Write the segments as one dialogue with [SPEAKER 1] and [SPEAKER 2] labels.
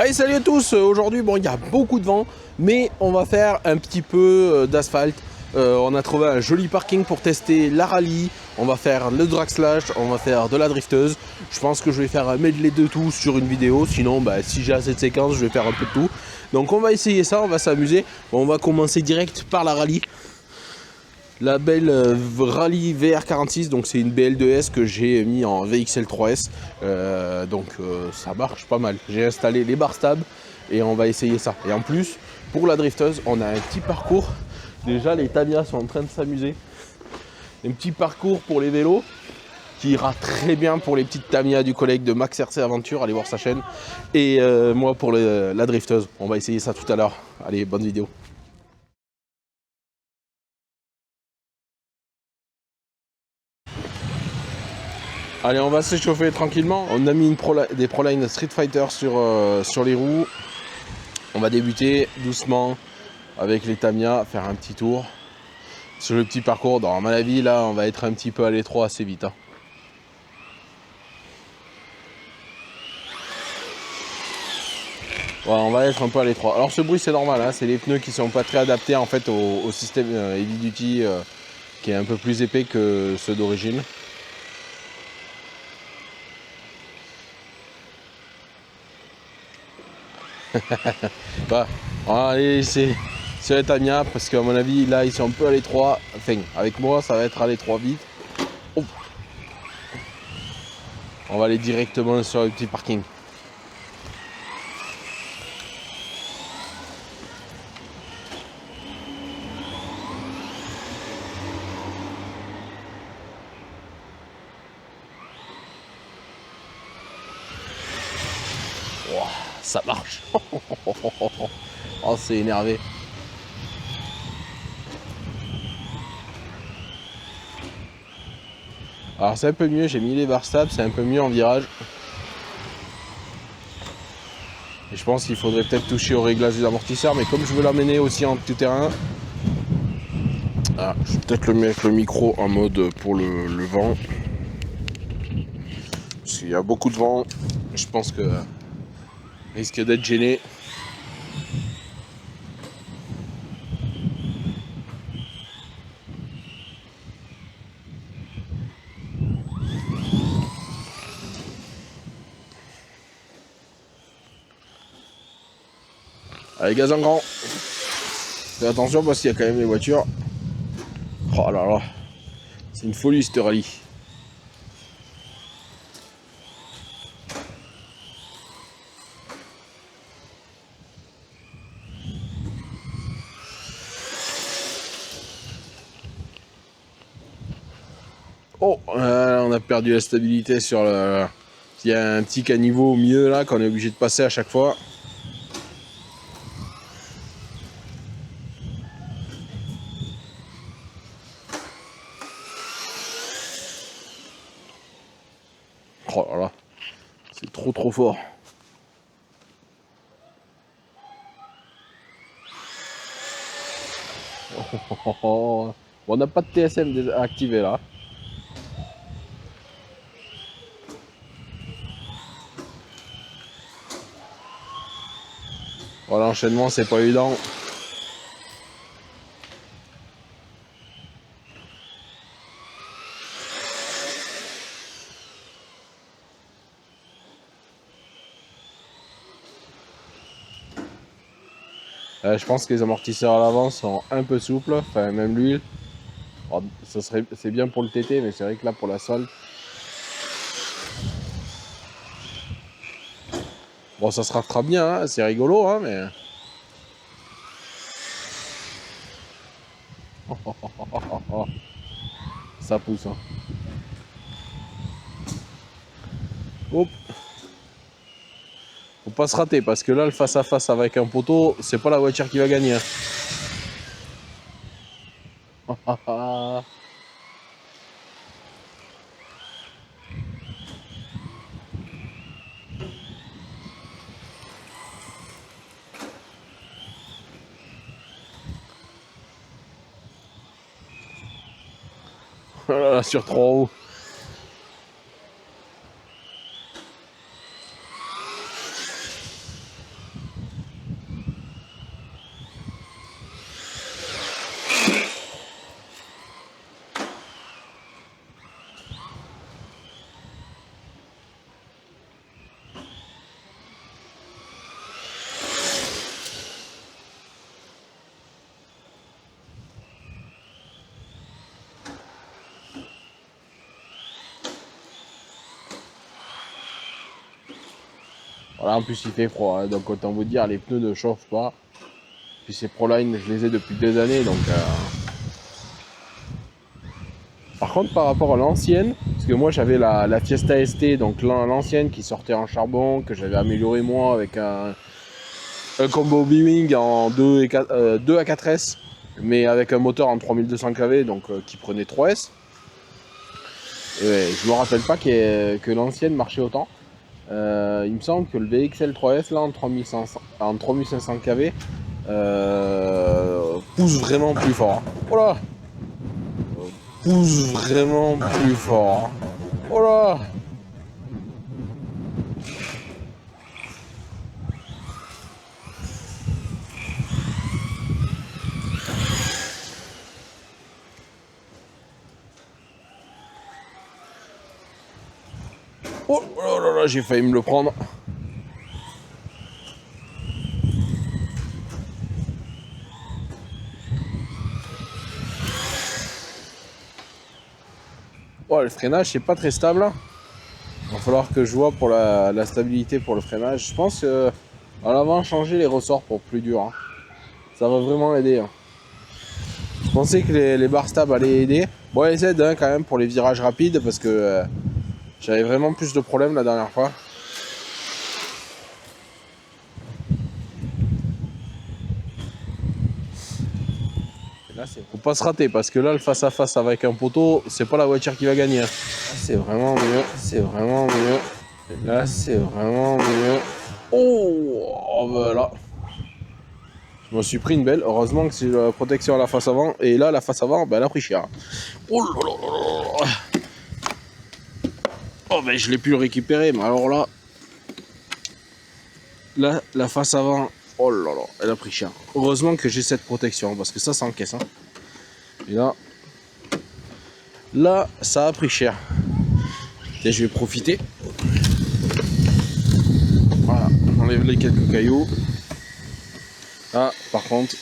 [SPEAKER 1] Allez, salut à tous. Aujourd'hui, bon, il y a beaucoup de vent, mais on va faire un petit peu d'asphalte. On a trouvé un joli parking pour tester la rallye. On va faire le drag slash, on va faire de la drifteuse. Je pense que je vais faire un medley de tout sur une vidéo. Sinon, bah, si j'ai assez de séquences, je vais faire un peu de tout. Donc on va essayer ça, on va s'amuser. Bon, on va commencer direct par la rallye. La belle Rallye VR46, donc c'est une BL2S que j'ai mis en VXL3S, ça marche pas mal. J'ai installé les bar stabs et on va essayer ça. Et en plus, pour la drifteuse, on a un petit parcours. Déjà, les Tamiya sont en train de s'amuser. Un petit parcours pour les vélos qui ira très bien pour les petites Tamiya du collègue de Max RC Aventure. Allez voir sa chaîne. Et moi pour la drifteuse. On va essayer ça tout à l'heure. Allez, bonne vidéo. Allez, on va s'échauffer tranquillement. On a mis des Proline Street Fighter sur les roues. On va débuter doucement avec les Tamiya, faire un petit tour sur le petit parcours. Dans à mon avis, là, on va être un petit peu à l'étroit assez vite. Hein. Ouais, on va être un peu à l'étroit. Alors ce bruit, c'est normal. Hein, c'est les pneus qui sont pas très adaptés en fait au système Heavy Duty qui est un peu plus épais que ceux d'origine. Bah, on va aller laisser sur les Tamiya parce qu'à mon avis là ils sont un peu à l'étroit. Enfin avec moi ça va être à l'étroit vite. Oh. On va aller directement sur le petit parking. Wow, ça marche. Oh c'est énervé. Alors c'est un peu mieux, j'ai mis les bar stabs, c'est un peu mieux en virage. Et je pense qu'il faudrait peut-être toucher au réglage des amortisseurs, mais comme je veux l'amener aussi en tout terrain, je vais peut-être le mettre le micro en mode pour le vent. Parce qu'il y a beaucoup de vent, je pense que risque d'être gêné. Allez, gaz en grand. Fais attention parce qu'il y a quand même les voitures. Oh là là, c'est une folie cette rallye. Oh, on a perdu la stabilité sur le... Il y a un petit caniveau au milieu là qu'on est obligé de passer à chaque fois. Oh là là, c'est trop fort. Bon, on n'a pas de TSM activé là. Voilà, l'enchaînement c'est pas évident. Je pense que les amortisseurs à l'avant sont un peu souples, enfin même l'huile. C'est bien pour le TT, mais c'est vrai que là pour la sol. Bon, ça se rattrape bien, hein, c'est rigolo, hein, mais. Ça pousse. Hein. Hop. Faut pas se rater parce que là, le face à face avec un poteau, c'est pas la voiture qui va gagner. Hein. Voilà, sur 3 roues. Voilà, en plus il fait froid, hein, donc autant vous dire, les pneus ne chauffent pas. Puis ces Proline, je les ai depuis des années, donc... Par contre, par rapport à l'ancienne, parce que moi j'avais la Fiesta ST, donc l'ancienne qui sortait en charbon, que j'avais amélioré moi avec un combo B-Wing en 2 à 4S, mais avec un moteur en 3200 kV, donc qui prenait 3S. Et ouais, je me rappelle pas que l'ancienne marchait autant. Il me semble que le VXL 3S là en 3500 kV pousse vraiment plus fort. Voilà, pousse vraiment plus fort. Voilà. Oh là là là, j'ai failli me le prendre. Oh, le freinage, c'est pas très stable. Il va falloir que je vois pour la stabilité pour le freinage. Je pense que à l'avant, changer les ressorts pour plus dur. Hein. Ça va vraiment aider. Hein. Je pensais que les barres stables allaient aider. Bon, elles aident hein, quand même pour les virages rapides parce que j'avais vraiment plus de problèmes la dernière fois. Là, faut pas se rater parce que là, le face à face avec un poteau, c'est pas la voiture qui va gagner. Là, c'est vraiment mieux, c'est vraiment mieux. Là, c'est vraiment mieux. Oh, ben là, je me suis pris une belle. Heureusement que c'est la protection à la face avant. Et là, la face avant, ben, elle a pris cher. Oh là là là là. Oh, ben je l'ai pu le récupérer, mais alors là, la face avant, oh là là, elle a pris cher. Heureusement que j'ai cette protection parce que ça s'encaisse. Hein. Et là, ça a pris cher. Et je vais profiter. Voilà, j'enlève les quelques cailloux. Ah, par contre,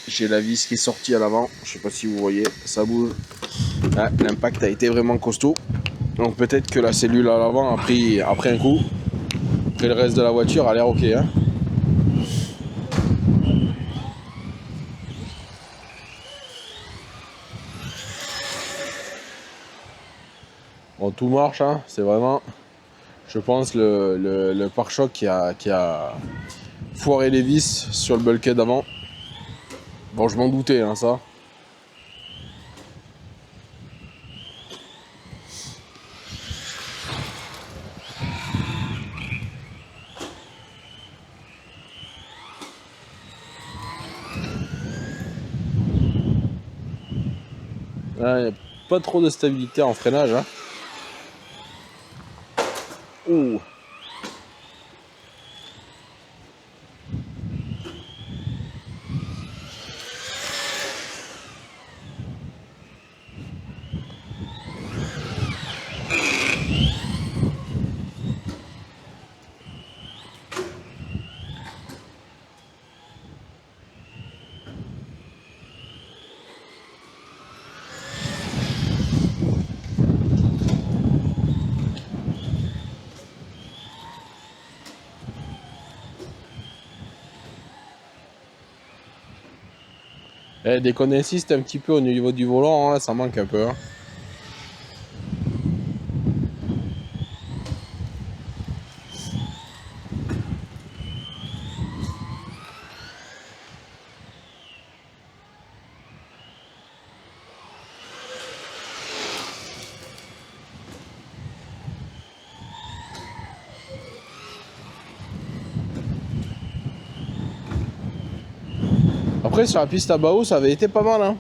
[SPEAKER 1] j'ai la vis qui est sortie à l'avant. Je sais pas si vous voyez, ça bouge. Ah, l'impact a été vraiment costaud. Donc peut-être que la cellule à l'avant a pris après un coup. Et le reste de la voiture a l'air ok. Hein. Bon, tout marche, hein. C'est vraiment, je pense, le pare-choc qui a foiré les vis sur le bulkhead avant. Bon, je m'en doutais, hein, ça. Il n'y a pas trop de stabilité en freinage. Hein. Ouh. Dès qu'on insiste un petit peu au niveau du volant, hein, ça manque un peu. Hein. Après, sur la piste à Bao, ça avait été pas mal. Hein.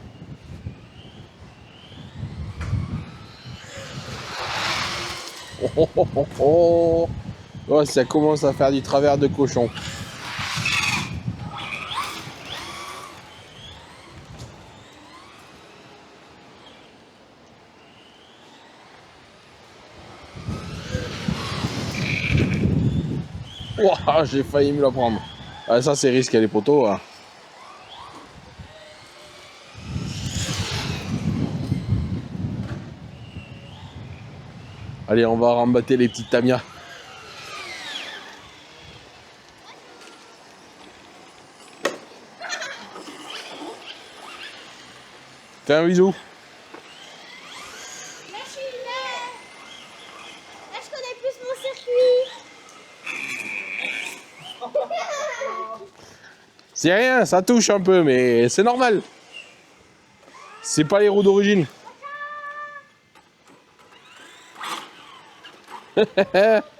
[SPEAKER 1] Oh, oh, oh, oh. Ouais, ça commence à faire du travers de cochon. Ouah, j'ai failli me la prendre. Ah, ça, c'est risqué, les poteaux. Hein. Allez, on va rembattre les petites Tamiya. Fais un bisou.
[SPEAKER 2] Là, je suis là. Là, je connais plus mon circuit.
[SPEAKER 1] C'est rien, ça touche un peu, mais c'est normal. C'est pas les roues d'origine.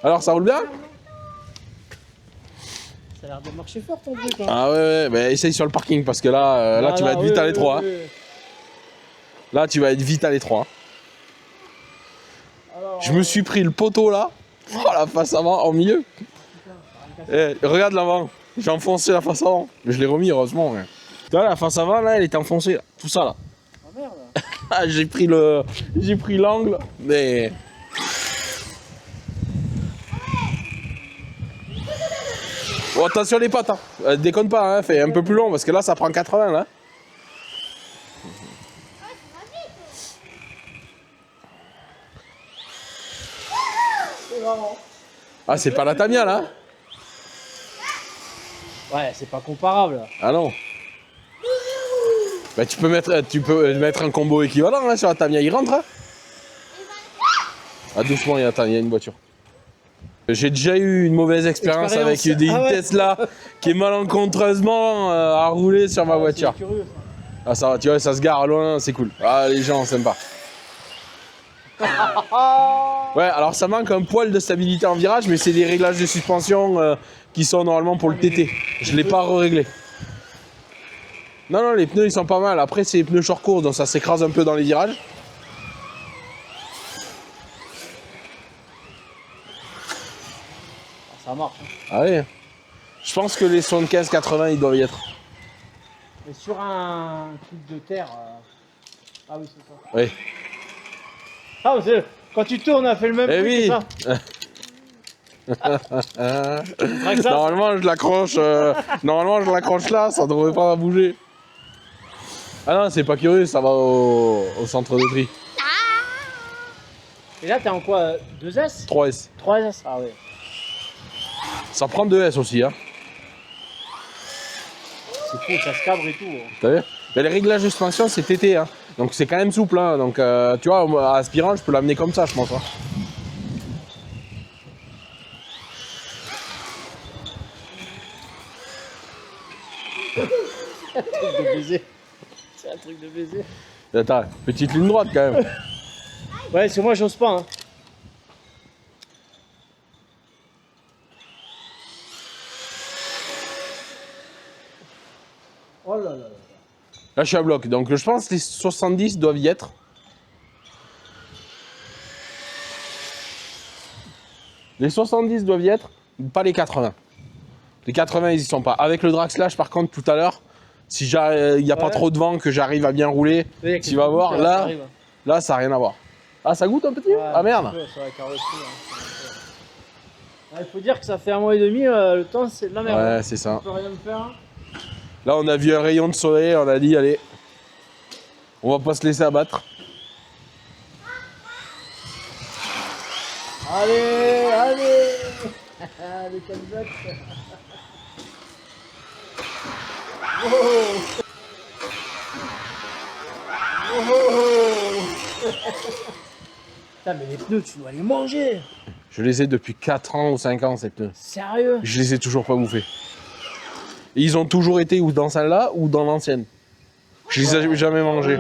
[SPEAKER 1] Alors, ça roule bien?
[SPEAKER 3] Ça a l'air de marcher fort ton truc. Hein.
[SPEAKER 1] Ah ouais, bah, essaye sur le parking parce que là, là tu vas être vite à l'étroit. Hein. Là, tu vas être vite à l'étroit. Je me suis pris le poteau là. Oh, la face avant, au milieu. Eh, regarde l'avant. J'ai enfoncé la face avant. Mais je l'ai remis, heureusement. Ouais. Tu vois, la face avant, là, elle était enfoncée. Là. Tout ça, là.
[SPEAKER 3] Ah merde.
[SPEAKER 1] J'ai pris l'angle, mais... Oh, attention les pattes, hein. Déconne pas, hein. Fais un peu plus long parce que là ça prend 80 là. Ah, c'est pas la Tamiya là?
[SPEAKER 3] Ouais, c'est pas comparable.
[SPEAKER 1] Ah non. Bah tu peux mettre un combo équivalent hein, sur la Tamiya, il rentre hein. Ah doucement, il y a une voiture. J'ai déjà eu une mauvaise expérience avec des Tesla qui malencontreusement a roulé sur ma voiture.
[SPEAKER 3] Curieux, ça.
[SPEAKER 1] Ah ça va, tu vois, ça se gare loin, c'est cool. Ah les gens, sympa. Ouais, alors ça manque un poil de stabilité en virage, mais c'est des réglages de suspension qui sont normalement pour le TT. Je l'ai pas réglé. Non, non, les pneus ils sont pas mal. Après, c'est les pneus short course, donc ça s'écrase un peu dans les virages.
[SPEAKER 3] Ça marche. Hein.
[SPEAKER 1] Ah ouais. Je pense que les 75-80 ils doivent y être.
[SPEAKER 3] Mais sur un truc de terre. Ah oui, c'est ça.
[SPEAKER 1] Oui.
[SPEAKER 3] Ah, quand tu tournes, on a fait le même
[SPEAKER 1] Eh
[SPEAKER 3] truc
[SPEAKER 1] oui.
[SPEAKER 3] que ça.
[SPEAKER 1] Normalement je l'accroche là, ça devrait pas bouger. Ah non, c'est pas curieux, ça va au centre de tri.
[SPEAKER 3] Et là, t'es en quoi 2S
[SPEAKER 1] 3S.
[SPEAKER 3] 3S. Ah ouais.
[SPEAKER 1] Ça prend 2S aussi hein.
[SPEAKER 3] C'est fou, ça se cabre et tout. Hein.
[SPEAKER 1] T'as vu? Mais les réglages de suspension c'est TT hein. Donc c'est quand même souple hein. Donc tu vois, moi, à aspirant je peux l'amener comme ça je pense hein.
[SPEAKER 3] C'est un truc de baiser. C'est un truc de baiser.
[SPEAKER 1] Attends, petite ligne droite quand même.
[SPEAKER 3] Ouais, c'est moi, j'ose pas. Hein. Oh là là là.
[SPEAKER 1] Là je suis à bloc, donc je pense que les 70 doivent y être. Les 70 doivent y être, pas les 80. Les 80 ils y sont pas. Avec le drag slash par contre tout à l'heure, si il n'y a pas trop de vent, que j'arrive à bien rouler,
[SPEAKER 3] Oui,
[SPEAKER 1] tu vas voir, là ça n'a rien à voir. Ah ça goûte un petit peu? Ah merde.
[SPEAKER 3] Il faut dire que ça fait 1 mois et demi, le temps c'est de la merde.
[SPEAKER 1] Ouais c'est ça.
[SPEAKER 3] On peut rien me faire.
[SPEAKER 1] Là on a vu un rayon de soleil, on a dit allez, on va pas se laisser abattre.
[SPEAKER 3] Allez, allez. Allez, Kalzak. Putain, mais les pneus, tu dois les manger.
[SPEAKER 1] Je les ai depuis 4 ans ou 5 ans ces pneus.
[SPEAKER 3] Sérieux?
[SPEAKER 1] Je les ai toujours pas bouffés. Et ils ont toujours été ou dans celle-là ou dans l'ancienne. Je les ai jamais mangés.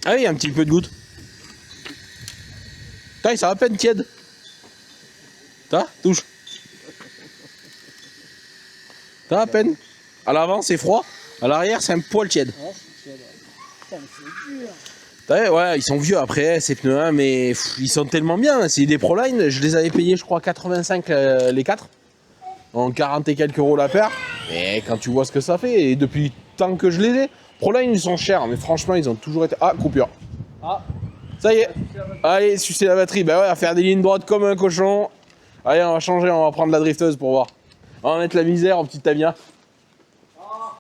[SPEAKER 1] Ah oui, un petit peu de goutte. Taille, ça va à peine tiède. T'as? Touche. T'as à peine. À l'avant, c'est froid. À l'arrière, c'est un poil tiède.
[SPEAKER 3] Ouais, c'est tiède. Putain, mais c'est dur.
[SPEAKER 1] T'as vu, ouais, ils sont vieux après, ces pneus, hein, mais ils sont tellement bien. C'est des Proline. Je les avais payés, je crois, 85 les 4. En 40 et quelques euros la paire. Et quand tu vois ce que ça fait, et depuis tant que je les ai, Proline, ils sont chers, mais franchement, ils ont toujours été... Ah, coupure.
[SPEAKER 3] Ah.
[SPEAKER 1] Ça y est. Allez, sucer la batterie. Bah ouais, à faire des lignes droites comme un cochon. Allez, on va changer, on va prendre la drifteuse pour voir. On va mettre la misère au petit Tamiya.